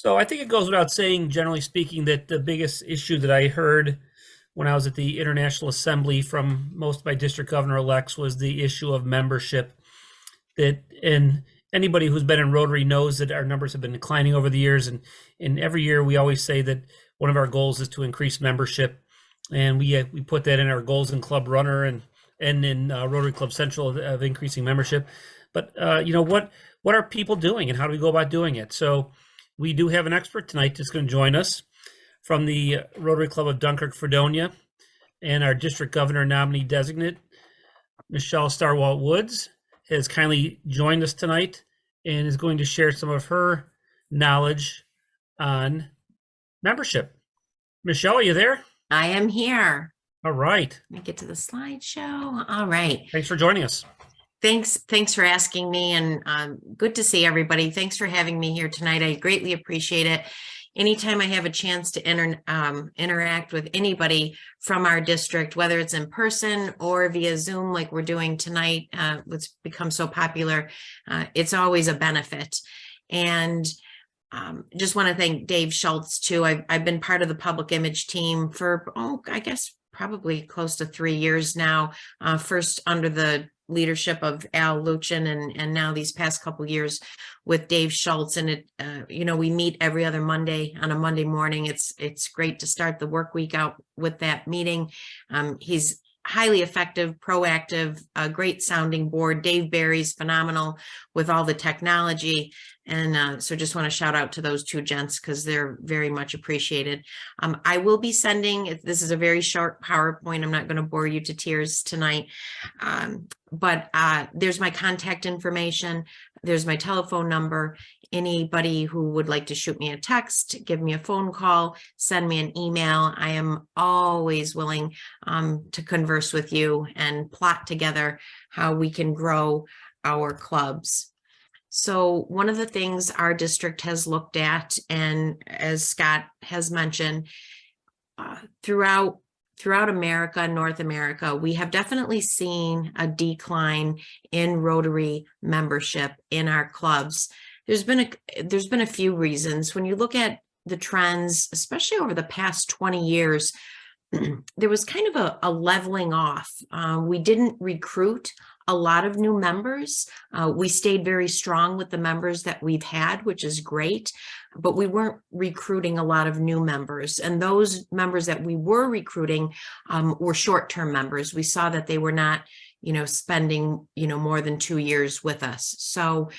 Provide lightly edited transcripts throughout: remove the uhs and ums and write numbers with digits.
So I think it goes without saying, generally speaking, that the biggest issue that I heard when I was at the International Assembly from most of my district governor elects was the issue of membership. And anybody who's been in Rotary knows that our numbers have been declining over the years. And every year we always say that one of our goals is to increase membership. And we put that in our goals in Club Runner and in Rotary Club Central of increasing membership. But what are people doing and how do we go about doing it? So we do have an expert tonight that's going to join us from the Rotary Club of Dunkirk, Fredonia, and our district governor nominee designate, Michele Starwalt Woods, has kindly joined us tonight and is going to share some of her knowledge on membership. Michele, are you there? I am here. All right. Let me get to the slideshow. All right. Thanks for joining us. Thanks for asking me, and good to see everybody. Thanks for having me here tonight. I greatly appreciate it. Anytime I have a chance to interact with anybody from our district, whether it's in person or via Zoom like we're doing tonight, which become so popular, it's always a benefit. And just want to thank Dave Schultz too. I've been part of the public image team for, I guess, probably close to 3 years now, first under the leadership of Al Luchin and now these past couple years with Dave Schultz. And we meet every other Monday on a Monday morning. It's great to start the work week out with that meeting. He's highly effective, proactive, a great sounding board. Dave Barry's phenomenal with all the technology. And so just want to shout out to those two gents because they're very much appreciated. I will be sending, this is a very short PowerPoint. I'm not going to bore you to tears tonight. But there's my contact information. There's my telephone number. Anybody who would like to shoot me a text, give me a phone call, send me an email. I am always willing to converse with you and plot together how we can grow our clubs. So one of the things our district has looked at, and as Scott has mentioned, throughout America, North America, we have definitely seen a decline in Rotary membership in our clubs. There's been a few reasons. When you look at the trends, especially over the past 20 years, there was kind of a leveling off. We didn't recruit a lot of new members. We stayed very strong with the members that we've had, which is great, but we weren't recruiting a lot of new members. And those members that we were recruiting were short-term members. We saw that they were not, spending, more than 2 years with us. So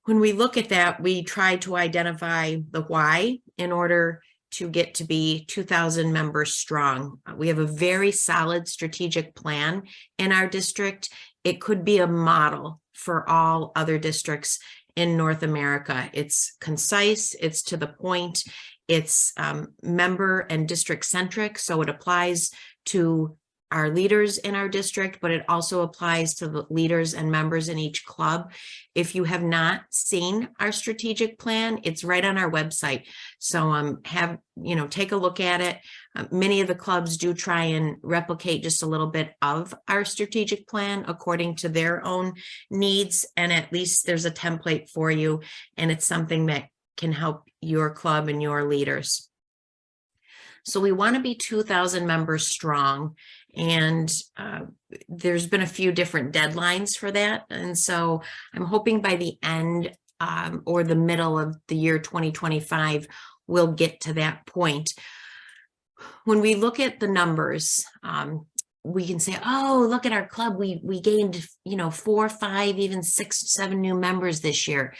when we look at that, we try to identify the why in order to get to be 2,000 members strong. We have a very solid strategic plan in our district. It could be a model for all other districts in North America. It's concise, it's to the point, it's member and district centric, so it applies to our leaders in our district, but it also applies to the leaders and members in each club. If you have not seen our strategic plan, it's right on our website. So take a look at it. Many of the clubs do try and replicate just a little bit of our strategic plan according to their own needs. And at least there's a template for you, and it's something that can help your club and your leaders. So we want to be 2,000 members strong, and there's been a few different deadlines for that. And so I'm hoping by the end or the middle of the year 2025, we'll get to that point. When we look at the numbers, we can say, oh, look at our club. We gained, 4, 5, even 6, 7 new members this year.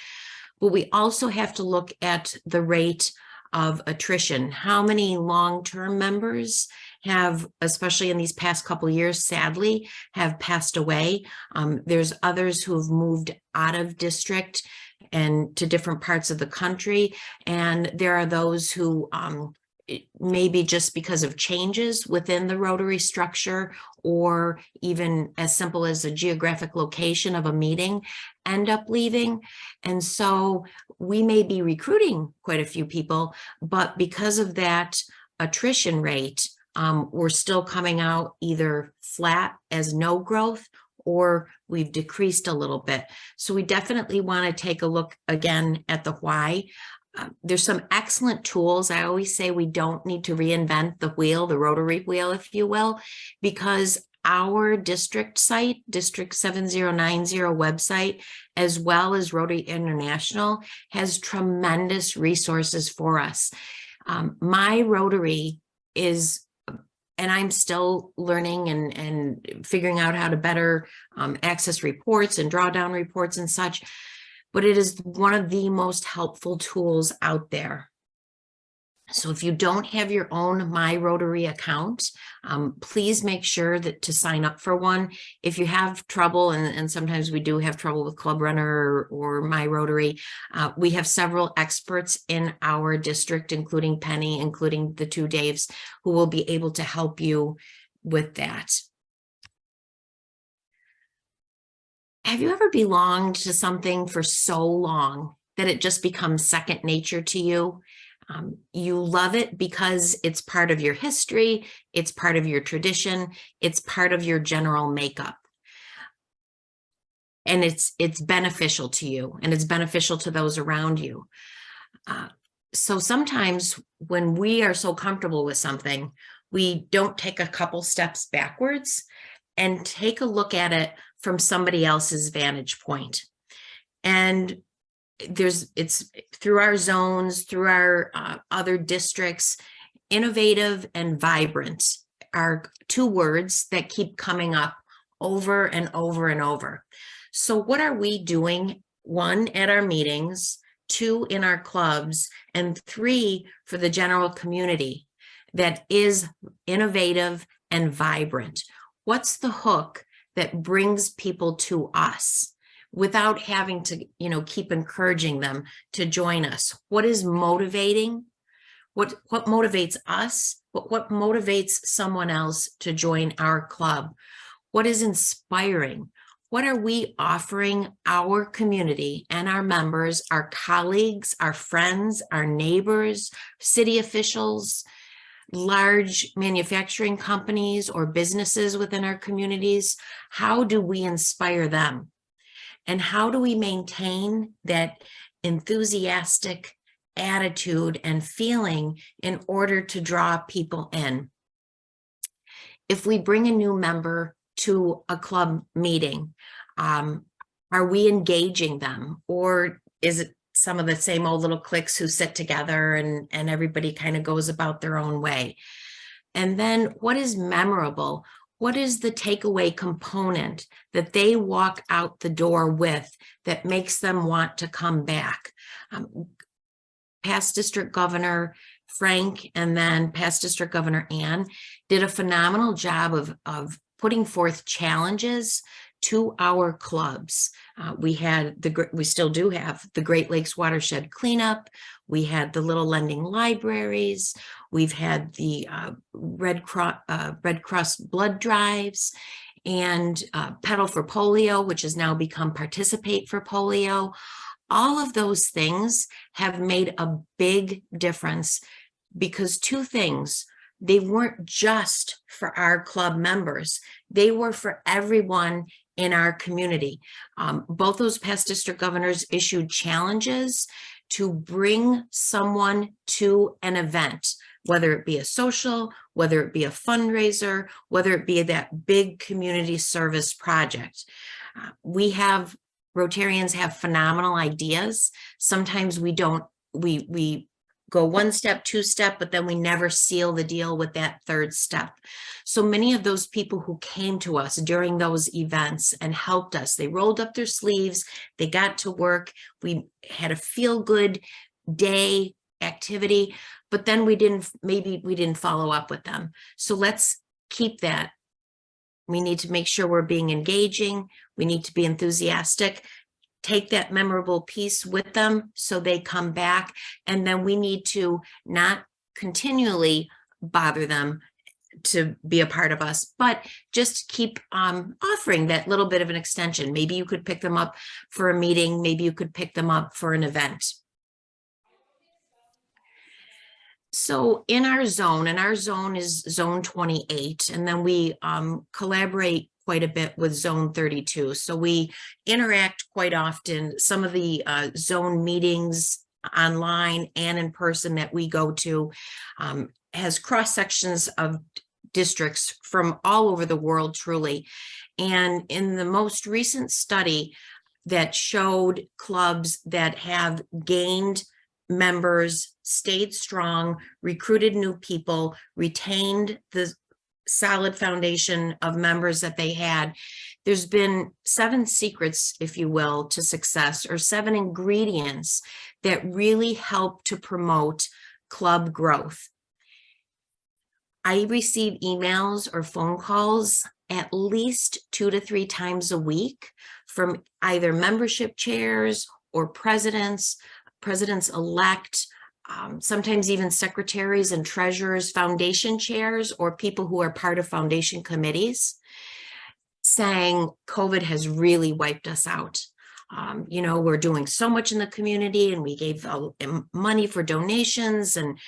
But we also have to look at the rate of attrition. How many long-term members have, especially in these past couple of years, sadly, have passed away. There's others who have moved out of district and to different parts of the country. And there are those who maybe just because of changes within the Rotary structure, or even as simple as a geographic location of a meeting, end up leaving. And so we may be recruiting quite a few people, but because of that attrition rate, we're still coming out either flat as no growth, or we've decreased a little bit. So we definitely want to take a look again at the why. There's some excellent tools. I always say we don't need to reinvent the wheel, the rotary wheel, if you will, because our district site, District 7090 website, as well as Rotary International, has tremendous resources for us. My Rotary is, and I'm still learning and figuring out how to better access reports and draw down reports and such, but it is one of the most helpful tools out there. So if you don't have your own My Rotary account, please make sure that to sign up for one. If you have trouble, and sometimes we do have trouble with Club Runner or My Rotary, we have several experts in our district, including Penny, including the two Daves, who will be able to help you with that. Have you ever belonged to something for so long that it just becomes second nature to you? You love it because it's part of your history, it's part of your tradition, it's part of your general makeup. And it's beneficial to you, and it's beneficial to those around you. So sometimes when we are so comfortable with something, we don't take a couple steps backwards and take a look at it from somebody else's vantage point. And it's through our zones, through our other districts. Innovative and vibrant are two words that keep coming up over and over and over. So what are we doing? One, at our meetings, two, in our clubs, and three, for the general community that is innovative and vibrant? What's the hook that brings people to us without having to, keep encouraging them to join us? What is motivating? What motivates us? What motivates someone else to join our club? What is inspiring? What are we offering our community and our members, our colleagues, our friends, our neighbors, city officials, large manufacturing companies or businesses within our communities? How do we inspire them? And how do we maintain that enthusiastic attitude and feeling in order to draw people in? If we bring a new member to a club meeting, are we engaging them, or is it some of the same old little cliques who sit together and everybody kind of goes about their own way? And then what is memorable? What is the takeaway component that they walk out the door with that makes them want to come back? Past District Governor Frank and then past District Governor Ann did a phenomenal job of putting forth challenges to our clubs. We still do have the Great Lakes Watershed Cleanup. We had the Little Lending Libraries. We've had the Red Cross blood drives, and Pedal for Polio, which has now become Participate for Polio. All of those things have made a big difference, because two things: they weren't just for our club members, they were for everyone in our community. Both those past district governors issued challenges to bring someone to an event, whether it be a social, whether it be a fundraiser, whether it be that big community service project. Rotarians have phenomenal ideas. Sometimes we go one step, two step, but then we never seal the deal with that third step. So many of those people who came to us during those events and helped us, they rolled up their sleeves, they got to work, we had a feel-good day activity, but then maybe we didn't follow up with them. So let's keep that. We need to make sure we're being engaging. We need to be enthusiastic. Take that memorable piece with them so they come back. And then we need to not continually bother them to be a part of us, but just keep offering that little bit of an extension. Maybe you could pick them up for a meeting. Maybe you could pick them up for an event. So in our zone, and our zone is zone 28, and then we collaborate quite a bit with zone 32. So we interact quite often. Some of the zone meetings online and in person that we go to, has cross sections of districts from all over the world, truly. And in the most recent study that showed clubs that have gained members, stayed strong, recruited new people, retained the solid foundation of members that they had, there's been 7 secrets, if you will, to success, or 7 ingredients that really help to promote club growth. I receive emails or phone calls at least 2 to 3 times a week from either membership chairs or presidents-elect, sometimes even secretaries and treasurers, foundation chairs, or people who are part of foundation committees, saying COVID has really wiped us out. We're doing so much in the community, and we gave money for donations, and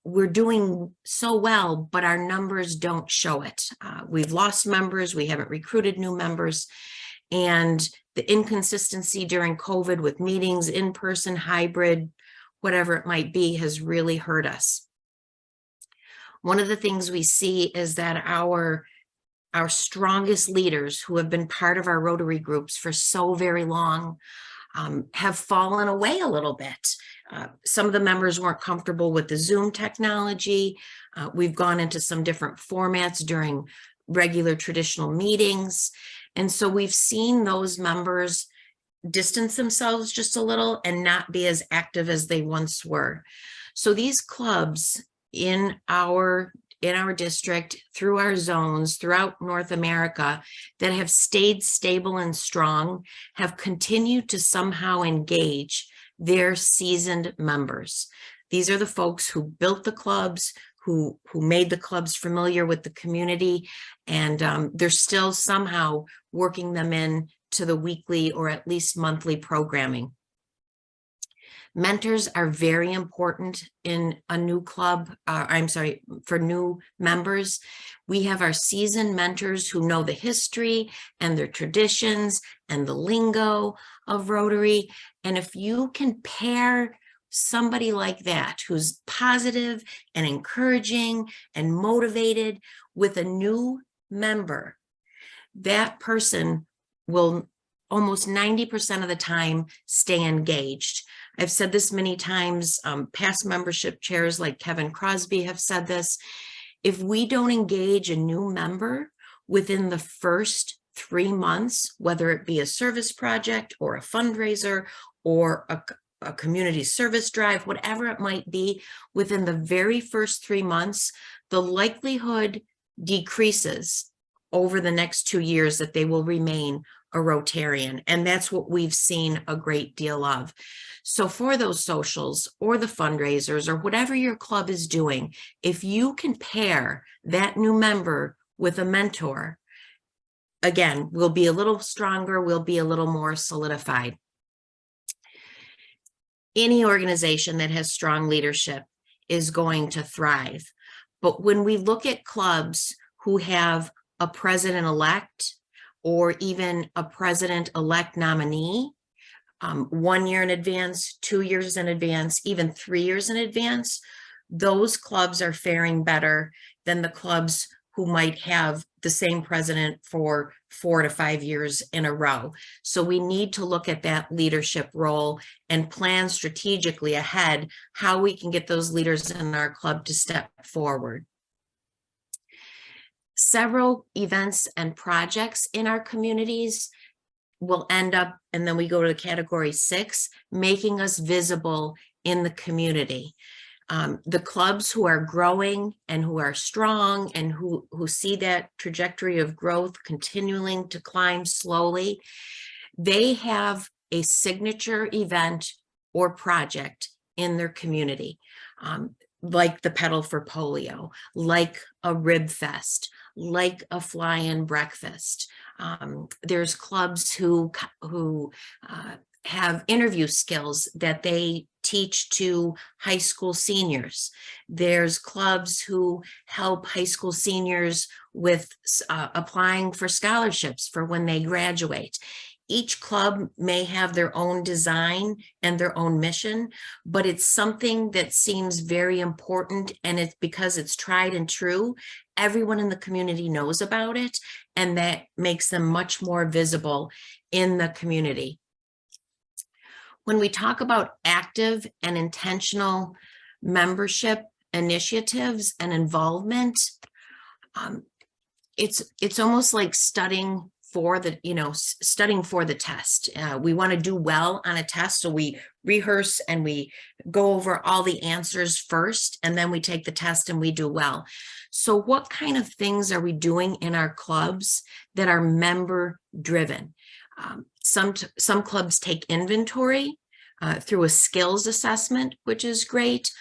we're doing so well, but our numbers don't show it. We've lost members, we haven't recruited new members, and the inconsistency during COVID with meetings, in person, hybrid, whatever it might be, has really hurt us. One of the things we see is that our strongest leaders, who have been part of our Rotary groups for so very long, have fallen away a little bit. Some of the members weren't comfortable with the Zoom technology. We've gone into some different formats during regular traditional meetings. And so we've seen those members distance themselves just a little and not be as active as they once were. So these clubs in our district, through our zones, throughout North America, that have stayed stable and strong, have continued to somehow engage their seasoned members. These are the folks who built the clubs, who made the clubs familiar with the community, and they're still somehow working them in to the weekly or at least monthly programming. Mentors are very important in a new club. For new members. We have our seasoned mentors who know the history and their traditions and the lingo of Rotary. And if you can pair somebody like that, who's positive and encouraging and motivated, with a new member, that person will almost 90% of the time stay engaged. I've said this many times, past membership chairs like Kevin Crosby have said this. If we don't engage a new member within the first 3 months, whether it be a service project or a fundraiser or a community service drive, whatever it might be, within the very first 3 months, the likelihood decreases over the next 2 years that they will remain a Rotarian. And that's what we've seen a great deal of. So for those socials or the fundraisers or whatever your club is doing, if you can pair that new member with a mentor, again, we'll be a little stronger, we'll be a little more solidified. Any organization that has strong leadership is going to thrive. But when we look at clubs who have a president-elect or even a president-elect nominee, 1 year in advance, 2 years in advance, even 3 years in advance, those clubs are faring better than the clubs who might have the same president for 4 to 5 years in a row. So we need to look at that leadership role and plan strategically ahead how we can get those leaders in our club to step forward. Several events and projects in our communities will end up, and then we go to category 6, making us visible in the community. The clubs who are growing and who are strong and who see that trajectory of growth continuing to climb slowly, they have a signature event or project in their community, like the Pedal for Polio, like a Rib Fest, like a fly-in breakfast. There's clubs who have interview skills that they teach to high school seniors. There's clubs who help high school seniors with applying for scholarships for when they graduate. each club may have their own design and their own mission, but it's something that seems very important, and it's because it's tried and true. Everyone in the community knows about it, and that makes them much more visible in the community. When we talk about active and intentional membership initiatives and involvement, it's almost like studying for the, studying for the test. We want to do well on a test, so we rehearse and we go over all the answers first, and then we take the test and we do well. So what kind of things are we doing in our clubs that are member driven? Some clubs take inventory through a skills assessment, which is great.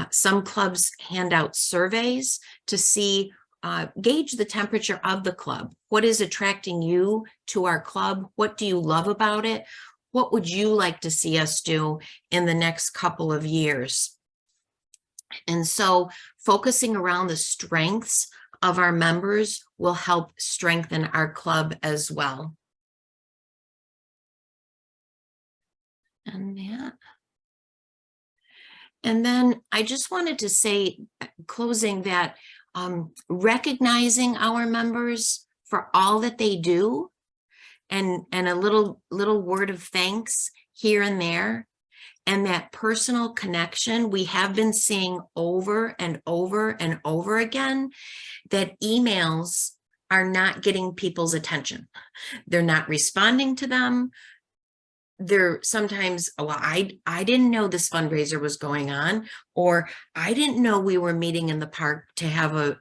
Some clubs hand out surveys to see, gauge the temperature of the club. What is attracting you to our club? What do you love about it? What would you like to see us do in the next couple of years? And so focusing around the strengths of our members will help strengthen our club as well. And then I just wanted to say, closing, that recognizing our members for all that they do, and a little word of thanks here and there, and that personal connection we have been seeing over and over and over again, that emails are not getting people's attention. They're not responding to them. They're sometimes, well, I didn't know this fundraiser was going on, or I didn't know we were meeting in the park to have a,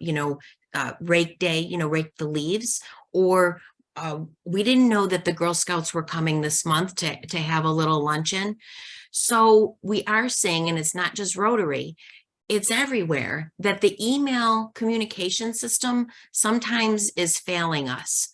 rake day, rake the leaves, or we didn't know that the Girl Scouts were coming this month to have a little luncheon. So we are seeing, and it's not just Rotary, it's everywhere, that the email communication system sometimes is failing us.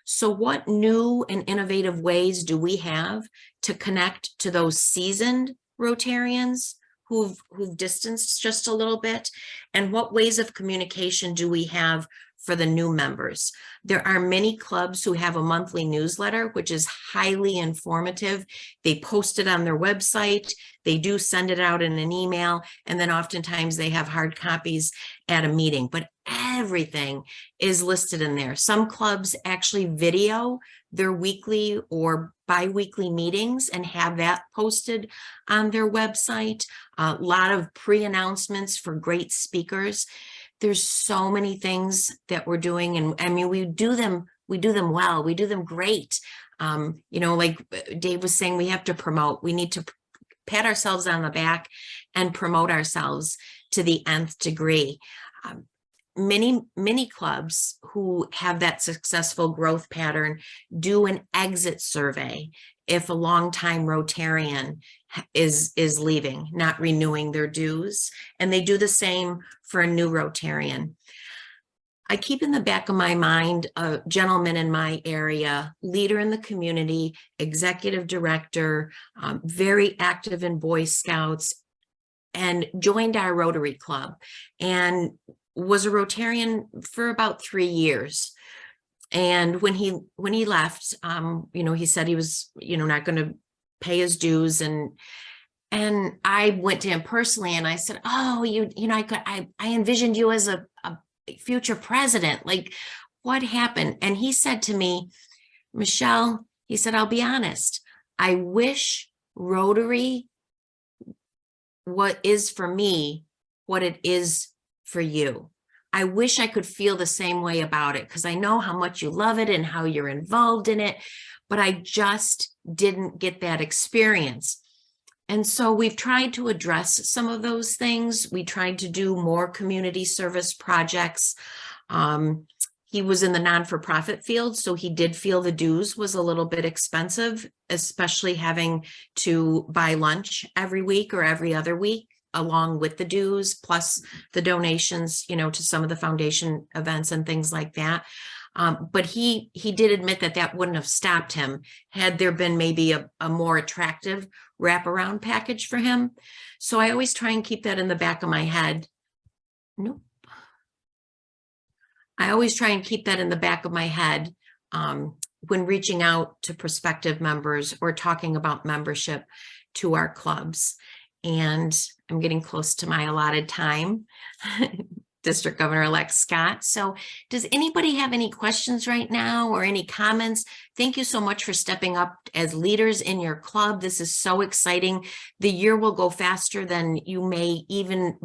So what new and innovative ways do we have to connect to those seasoned Rotarians who've distanced just a little bit? And what ways of communication do we have for the new members? There are many clubs who have a monthly newsletter, which is highly informative. They post it on their website. They do send it out in an email, and then oftentimes they have hard copies at a meeting, but everything is listed in there. Some clubs actually video their weekly or bi-weekly meetings and have that posted on their website. A lot of pre-announcements for great speakers. There's so many things that we're doing, and I mean, we do them well, we do them great. Like Dave was saying, we have to promote. We need to pat ourselves on the back and promote ourselves to the nth degree. Many clubs who have that successful growth pattern do an exit survey if a longtime Rotarian is leaving, not renewing their dues, and they do the same for a new Rotarian. I keep in the back of my mind a gentleman in my area, leader in the community, executive director, very active in Boy Scouts, and joined our Rotary Club and was a Rotarian for about 3 years. And when he left, he said he was, not going to pay his dues, and I went to him personally and I said, "Oh, I envisioned you as a future president. Like, what happened?" And he said to me, "Michele," he said, "I'll be honest. I wish Rotary what is for me what it is for you. I wish I could feel the same way about it, because I know how much you love it and how you're involved in it, but I just didn't get that experience." And so we've tried to address some of those things. We tried to do more community service projects. He was in the non-for-profit field, so he did feel the dues was a little bit expensive, especially having to buy lunch every week or every other week along with the dues, plus the donations, to some of the foundation events and things like that. But he did admit that wouldn't have stopped him had there been maybe a more attractive wraparound package for him. So I always try and keep that in the back of my head. Nope. I always try and keep that in the back of my head when reaching out to prospective members or talking about membership to our clubs. And I'm getting close to my allotted time, District Governor-elect Scott. So does anybody have any questions right now or any comments? Thank you so much for stepping up as leaders in your club. This is so exciting. The year will go faster than you may even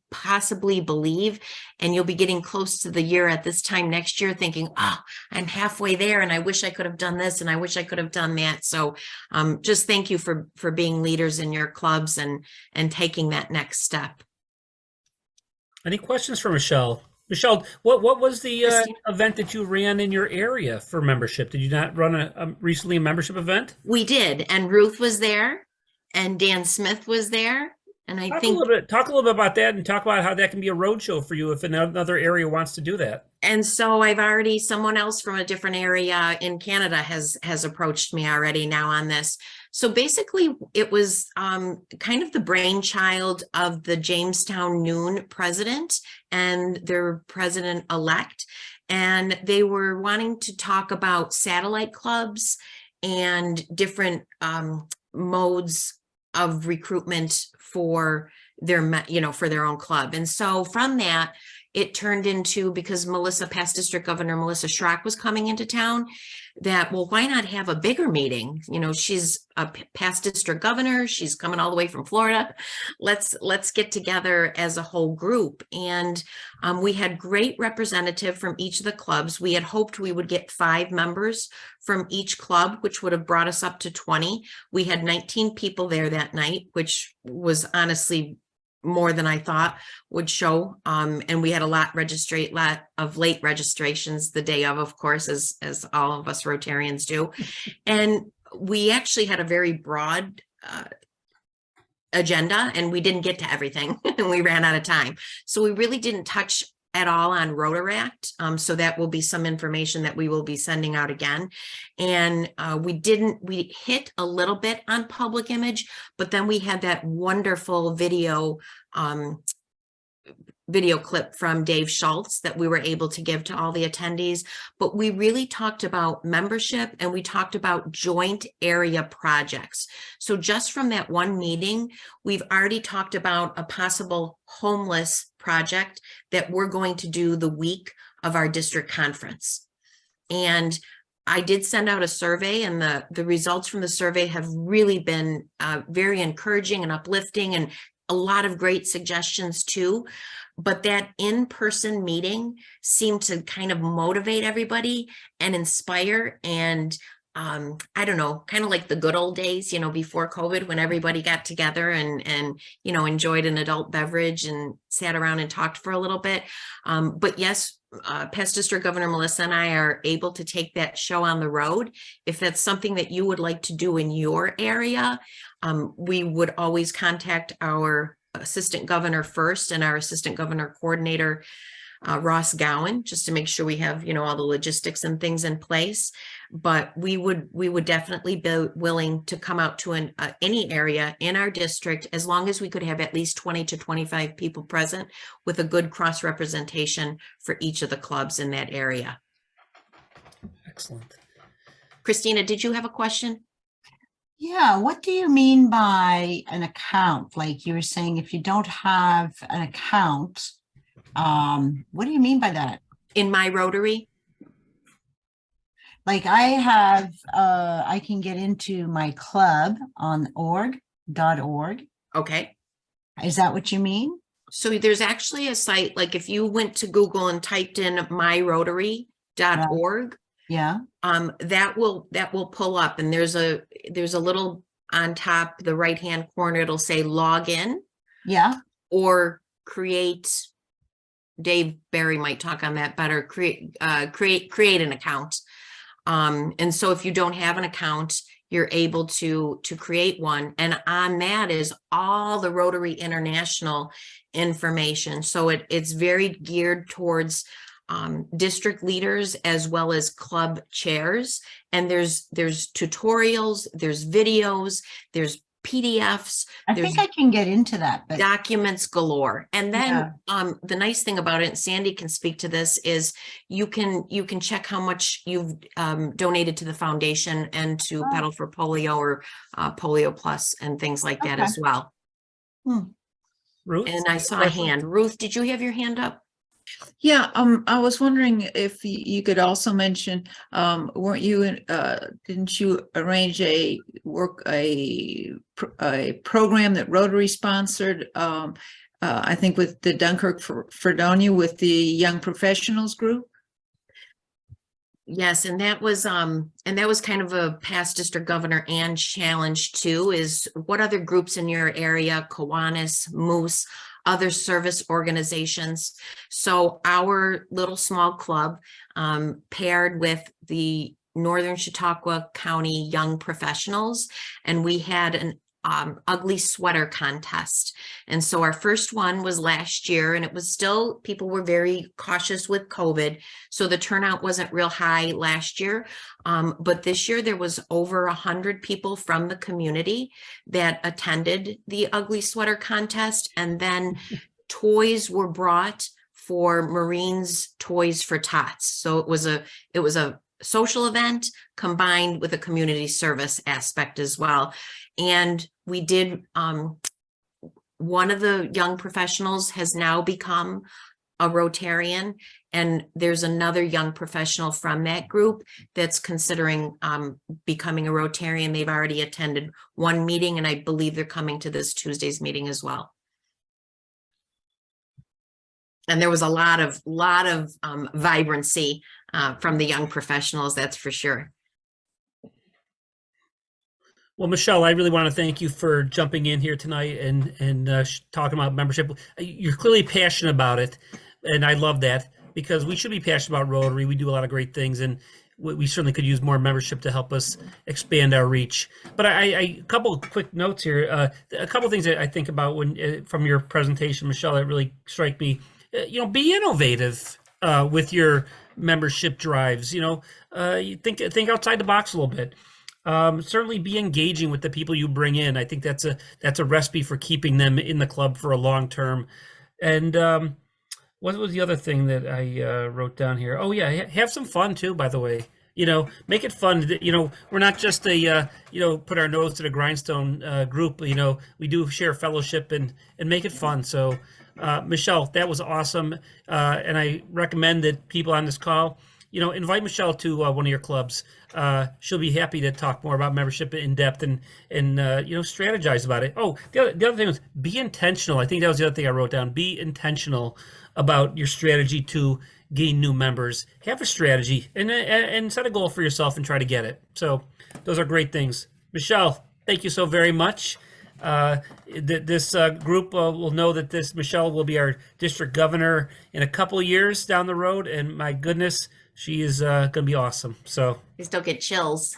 possibly believe, and you'll be getting close to the year at this time next year thinking, oh, I'm halfway there and I wish I could have done this and I wish I could have done that. So just thank you for being leaders in your clubs and taking that next step. Any questions for Michele? Michele, what was the Christine? event that you ran in your area for membership? Did you not run recently a membership event? We did, and Ruth was there and Dan Smith was there. And I think Talk a little bit about that and talk about how that can be a roadshow for you if another area wants to do that. and so someone else from a different area in Canada has approached me already now on this. So basically it was kind of the brainchild of the Jamestown Noon president and their president-elect. And they were wanting to talk about satellite clubs and different modes of recruitment for their own club. And so from that, it turned into, because past District Governor Melissa Schrock was coming into town, that, well, why not have a bigger meeting? She's a past district governor. She's coming all the way from Florida. Let's get together as a whole group. And we had great representative from each of the clubs. We had hoped we would get 5 members from each club, which would have brought us up to 20. We had 19 people there that night, which was honestly more than I thought would show. And we had a lot of late registrations the day of course, as all of us Rotarians do. And we actually had a very broad agenda, and we didn't get to everything and we ran out of time. So we really didn't touch at all on Rotaract. So that will be some information that we will be sending out again. And we hit a little bit on public image, but then we had that wonderful video clip from Dave Schultz that we were able to give to all the attendees. But we really talked about membership and we talked about joint area projects. So just from that one meeting, we've already talked about a possible homeless project that we're going to do the week of our district conference. And I did send out a survey, and the results from the survey have really been very encouraging and uplifting, and a lot of great suggestions too. But that in-person meeting seemed to kind of motivate everybody and inspire. And I don't know, kind of like the good old days, before COVID, when everybody got together and enjoyed an adult beverage and sat around and talked for a little bit. But yes, past District Governor Melissa and I are able to take that show on the road. If that's something that you would like to do in your area, we would always contact our assistant governor first and our assistant governor coordinator, Ross Gowan, just to make sure we have, all the logistics and things in place. But we would definitely be willing to come out to any area in our district, as long as we could have at least 20 to 25 people present with a good cross representation for each of the clubs in that area. Excellent. Christina, did you have a question? Yeah, what do you mean by an account? Like you were saying, if you don't have an account, what do you mean by that? In my Rotary? Like I have, I can get into my club on org.org. Okay. Is that what you mean? So there's actually a site, like if you went to Google and typed in myrotary.org, yeah, that will pull up, and there's a little on top, the right-hand corner, it'll say log in. Yeah. Or create. Dave Barry might talk on that better. Create an account. And so if you don't have an account, you're able to create one. And on that is all the Rotary International information. So it's very geared towards district leaders as well as club chairs. And there's tutorials, there's videos, there's PDFs. I There's think I can get into that, but documents galore. And then Yeah. the nice thing about it, and Sandy can speak to this, is you can check how much you've donated to the foundation and to Oh. Pedal for Polio or Polio Plus and things like that Okay. as well. Ruth? And I saw a question? hand. Ruth, did you have your hand up? Yeah, I was wondering if you could also mention, weren't you, didn't you arrange a program that Rotary sponsored, I think with the Dunkirk for Fredonia with the Young Professionals group? Yes, and that was kind of a past district governor and challenge too, is what other groups in your area, Kiwanis, Moose, other service organizations. So our little small club paired with the Northern Chautauqua County Young Professionals, and we had an ugly sweater contest. And so our first one was last year, and it was still, people were very cautious with COVID. So the turnout wasn't real high last year. But this year there was over 100 people from the community that attended the ugly sweater contest. And then toys were brought for Marines Toys for Tots. So it was a social event combined with a community service aspect as well. And we did, one of the young professionals has now become a Rotarian, and there's another young professional from that group that's considering becoming a Rotarian. They've already attended one meeting, and I believe they're coming to this Tuesday's meeting as well. And there was a lot of vibrancy from the young professionals, that's for sure. Well, Michele, I really want to thank you for jumping in here tonight and talking about membership. You're clearly passionate about it, and I love that, because we should be passionate about Rotary. We do a lot of great things, and we certainly could use more membership to help us expand our reach. But a couple of quick notes here. A couple of things that I think about when from your presentation, Michele, that really strike me. Be innovative with your membership drives. You think outside the box a little bit. Certainly be engaging with the people you bring in. I think that's a recipe for keeping them in the club for a long term. And what was the other thing that I wrote down here? Oh yeah, have some fun too, by the way. Make it fun. We're not just a put our nose to the grindstone group. We do share fellowship and make it fun. So Michele, that was awesome. And I recommend that people on this call, invite Michele to one of your clubs. She'll be happy to talk more about membership in depth and strategize about it. Oh, the other thing was be intentional. I think that was the other thing I wrote down. Be intentional about your strategy to gain new members. Have a strategy and set a goal for yourself and try to get it. So those are great things. Michele, thank you so very much. This group will know that this Michele will be our district governor in a couple of years down the road, and my goodness, she is going to be awesome. So You still get chills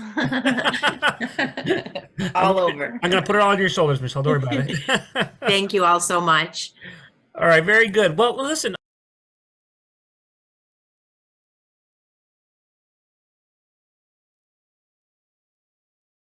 all over. I'm going to put it all on your shoulders, Michele. Don't worry about it. Thank you all so much. All right, very good. Well, listen.